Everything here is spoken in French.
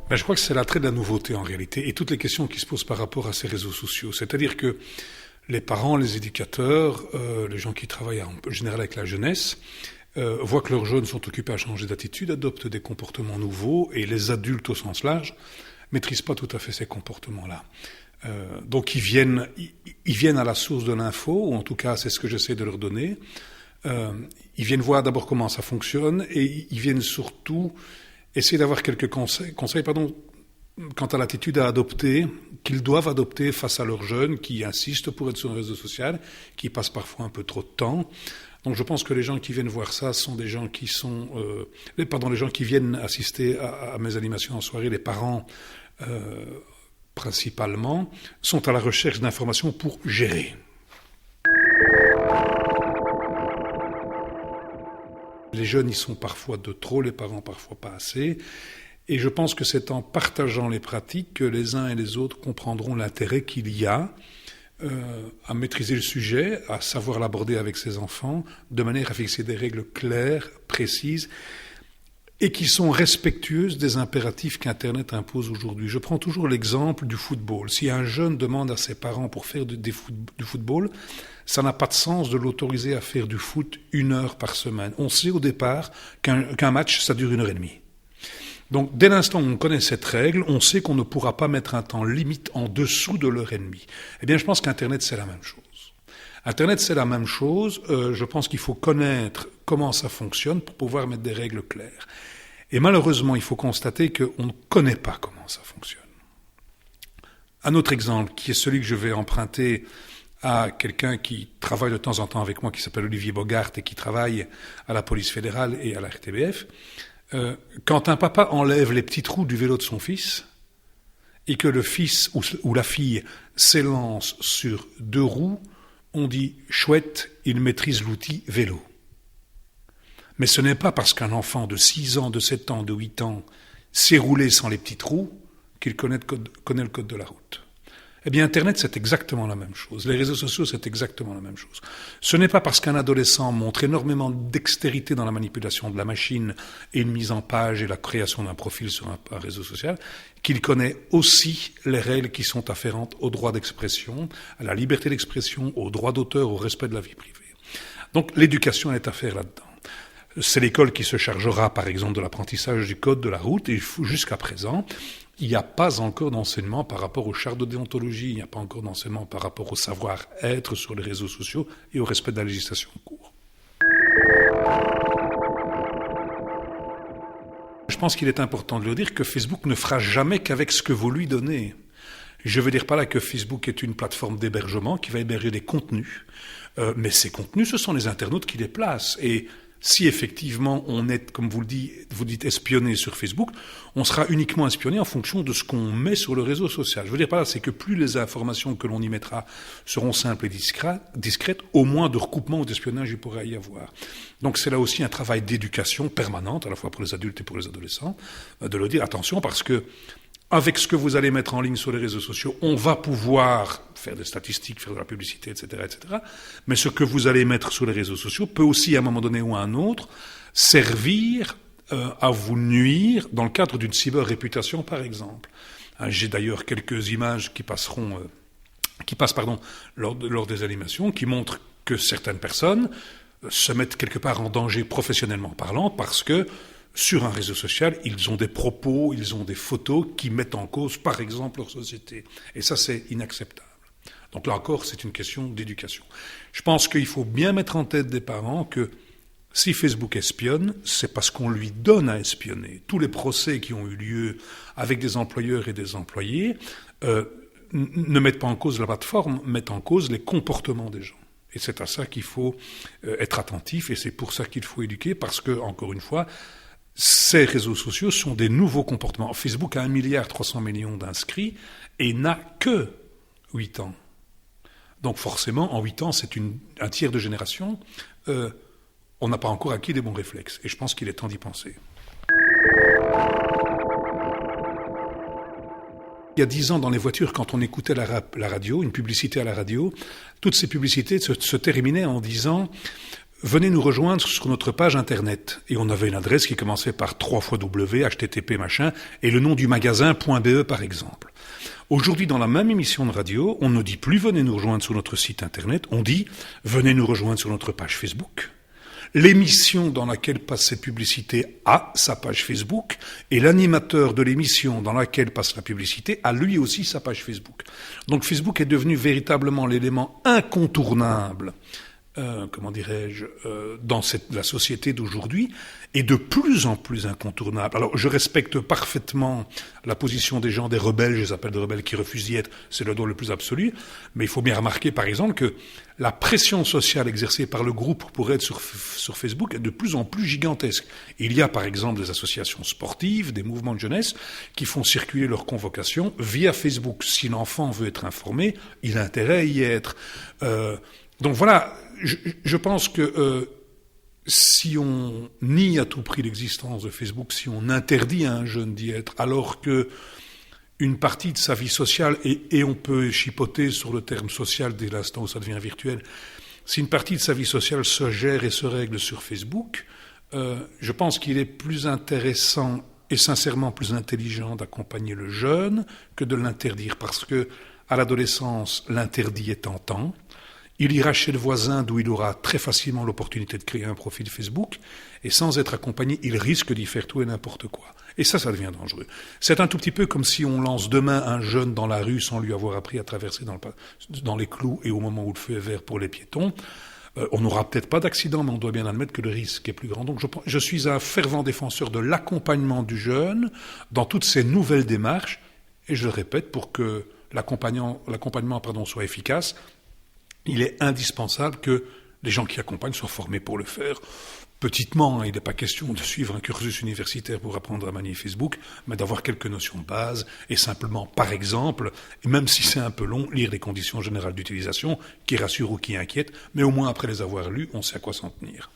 Ben, je crois que c'est l'attrait de la nouveauté en réalité et toutes les questions qui se posent par rapport à ces réseaux sociaux. C'est-à-dire que les parents, les éducateurs, les gens qui travaillent en général avec la jeunesse, voient que leurs jeunes sont occupés à changer d'attitude, adoptent des comportements nouveaux et les adultes au sens large maîtrisent pas tout à fait ces comportements-là. Donc ils viennent à la source de l'info, ou en tout cas c'est ce que j'essaie de leur donner. Ils viennent voir d'abord comment ça fonctionne et ils viennent surtout essayer d'avoir quelques conseils quant à l'attitude à adopter, qu'ils doivent adopter face à leurs jeunes qui insistent pour être sur un réseau social, qui passent parfois un peu trop de temps. Donc je pense que les gens qui viennent voir ça sont des gens qui sont... les gens qui viennent assister à mes animations en soirée, les parents principalement, sont à la recherche d'informations pour gérer. Les jeunes y sont parfois de trop, les parents parfois pas assez. Et je pense que c'est en partageant les pratiques que les uns et les autres comprendront l'intérêt qu'il y a à maîtriser le sujet, à savoir l'aborder avec ses enfants, de manière à fixer des règles claires, précises, et qui sont respectueuses des impératifs qu'Internet impose aujourd'hui. Je prends toujours l'exemple du football. Si un jeune demande à ses parents pour faire du football, ça n'a pas de sens de l'autoriser à faire du foot 1 heure par semaine. On sait au départ qu'un match, ça dure 1h30. Donc, dès l'instant où on connaît cette règle, on sait qu'on ne pourra pas mettre un temps limite en dessous de l'heure et demie. Eh bien, je pense qu'Internet, c'est la même chose. Internet, c'est la même chose. Je pense qu'il faut connaître comment ça fonctionne pour pouvoir mettre des règles claires. Et malheureusement, il faut constater qu'on ne connaît pas comment ça fonctionne. Un autre exemple, qui est celui que je vais emprunter à quelqu'un qui travaille de temps en temps avec moi, qui s'appelle Olivier Bogart et qui travaille à la police fédérale et à la RTBF. Quand un papa enlève les petites roues du vélo de son fils et que le fils ou la fille s'élance sur 2 roues, on dit « chouette, il maîtrise l'outil vélo ». Mais ce n'est pas parce qu'un enfant de 6 ans, de 7 ans, de 8 ans sait rouler sans les petites roues qu'il connaît le code de la route. Eh bien, Internet, c'est exactement la même chose. Les réseaux sociaux, c'est exactement la même chose. Ce n'est pas parce qu'un adolescent montre énormément de dextérité dans la manipulation de la machine et une mise en page et la création d'un profil sur un réseau social qu'il connaît aussi les règles qui sont afférentes au droit d'expression, à la liberté d'expression, au droit d'auteur, au respect de la vie privée. Donc, l'éducation est à faire là-dedans. C'est l'école qui se chargera, par exemple, de l'apprentissage du code de la route et jusqu'à présent, il n'y a pas encore d'enseignement par rapport aux chartes de déontologie, il n'y a pas encore d'enseignement par rapport au savoir-être sur les réseaux sociaux et au respect de la législation en cours. Je pense qu'il est important de le dire que Facebook ne fera jamais qu'avec ce que vous lui donnez. Je veux dire par là que Facebook est une plateforme d'hébergement qui va héberger des contenus, mais ces contenus, ce sont les internautes qui les placent. Et si effectivement on est, comme vous dites, espionné sur Facebook, on sera uniquement espionné en fonction de ce qu'on met sur le réseau social. Je veux dire par là, c'est que plus les informations que l'on y mettra seront simples et discrètes, au moins de recoupement ou d'espionnage il pourra y avoir. Donc c'est là aussi un travail d'éducation permanente, à la fois pour les adultes et pour les adolescents, de leur dire attention parce que avec ce que vous allez mettre en ligne sur les réseaux sociaux, on va pouvoir faire des statistiques, faire de la publicité, etc., etc. Mais ce que vous allez mettre sur les réseaux sociaux peut aussi, à un moment donné ou à un autre, servir à vous nuire dans le cadre d'une cyber-réputation, par exemple. J'ai d'ailleurs quelques images qui passent lors des animations, qui montrent que certaines personnes se mettent quelque part en danger professionnellement parlant parce que sur un réseau social, ils ont des propos, ils ont des photos qui mettent en cause, par exemple, leur société. Et ça, c'est inacceptable. Donc là encore, c'est une question d'éducation. Je pense qu'il faut bien mettre en tête des parents que si Facebook espionne, c'est parce qu'on lui donne à espionner. Tous les procès qui ont eu lieu avec des employeurs et des employés ne mettent pas en cause la plateforme, mettent en cause les comportements des gens. Et c'est à ça qu'il faut être attentif et c'est pour ça qu'il faut éduquer parce que, encore une fois, ces réseaux sociaux sont des nouveaux comportements. Facebook a 1,3 milliard d'inscrits et n'a que 8 ans. Donc forcément, en 8 ans, c'est un tiers de génération. On n'a pas encore acquis des bons réflexes. Et je pense qu'il est temps d'y penser. Il y a 10 ans, dans les voitures, quand on écoutait la radio, une publicité à la radio, toutes ces publicités se terminaient en disant venez nous rejoindre sur notre page internet. Et on avait une adresse qui commençait par 3 fois W, HTTP machin, et le nom du magasin .be par exemple. Aujourd'hui, dans la même émission de radio, on ne dit plus venez nous rejoindre sur notre site internet, on dit venez nous rejoindre sur notre page Facebook. L'émission dans laquelle passe cette publicité a sa page Facebook, et l'animateur de l'émission dans laquelle passe la publicité a lui aussi sa page Facebook. Donc Facebook est devenu véritablement l'élément incontournable, dans la société d'aujourd'hui, et de plus en plus incontournable. Alors, je respecte parfaitement la position des gens, des rebelles, je les appelle des rebelles qui refusent d'y être, c'est le droit le plus absolu, mais il faut bien remarquer, par exemple, que la pression sociale exercée par le groupe pour être sur Facebook est de plus en plus gigantesque. Il y a, par exemple, des associations sportives, des mouvements de jeunesse, qui font circuler leurs convocations via Facebook. Si l'enfant veut être informé, il a intérêt à y être. Donc voilà, je pense que si on nie à tout prix l'existence de Facebook, si on interdit à un jeune d'y être, alors que une partie de sa vie sociale, et on peut chipoter sur le terme social dès l'instant où ça devient virtuel, si une partie de sa vie sociale se gère et se règle sur Facebook, je pense qu'il est plus intéressant et sincèrement plus intelligent d'accompagner le jeune que de l'interdire, parce que à l'adolescence, l'interdit est tentant. Il ira chez le voisin d'où il aura très facilement l'opportunité de créer un profil Facebook, et sans être accompagné, il risque d'y faire tout et n'importe quoi. Et ça devient dangereux. C'est un tout petit peu comme si on lance demain un jeune dans la rue sans lui avoir appris à traverser dans les clous et au moment où le feu est vert pour les piétons. On n'aura peut-être pas d'accident, mais on doit bien admettre que le risque est plus grand. Donc je suis un fervent défenseur de l'accompagnement du jeune dans toutes ces nouvelles démarches, et je le répète, pour que l'accompagnement soit efficace, il est indispensable que les gens qui accompagnent soient formés pour le faire. Petitement, il n'est pas question de suivre un cursus universitaire pour apprendre à manier Facebook, mais d'avoir quelques notions de base et simplement, par exemple, et même si c'est un peu long, lire les conditions générales d'utilisation qui rassurent ou qui inquiètent, mais au moins après les avoir lues, on sait à quoi s'en tenir.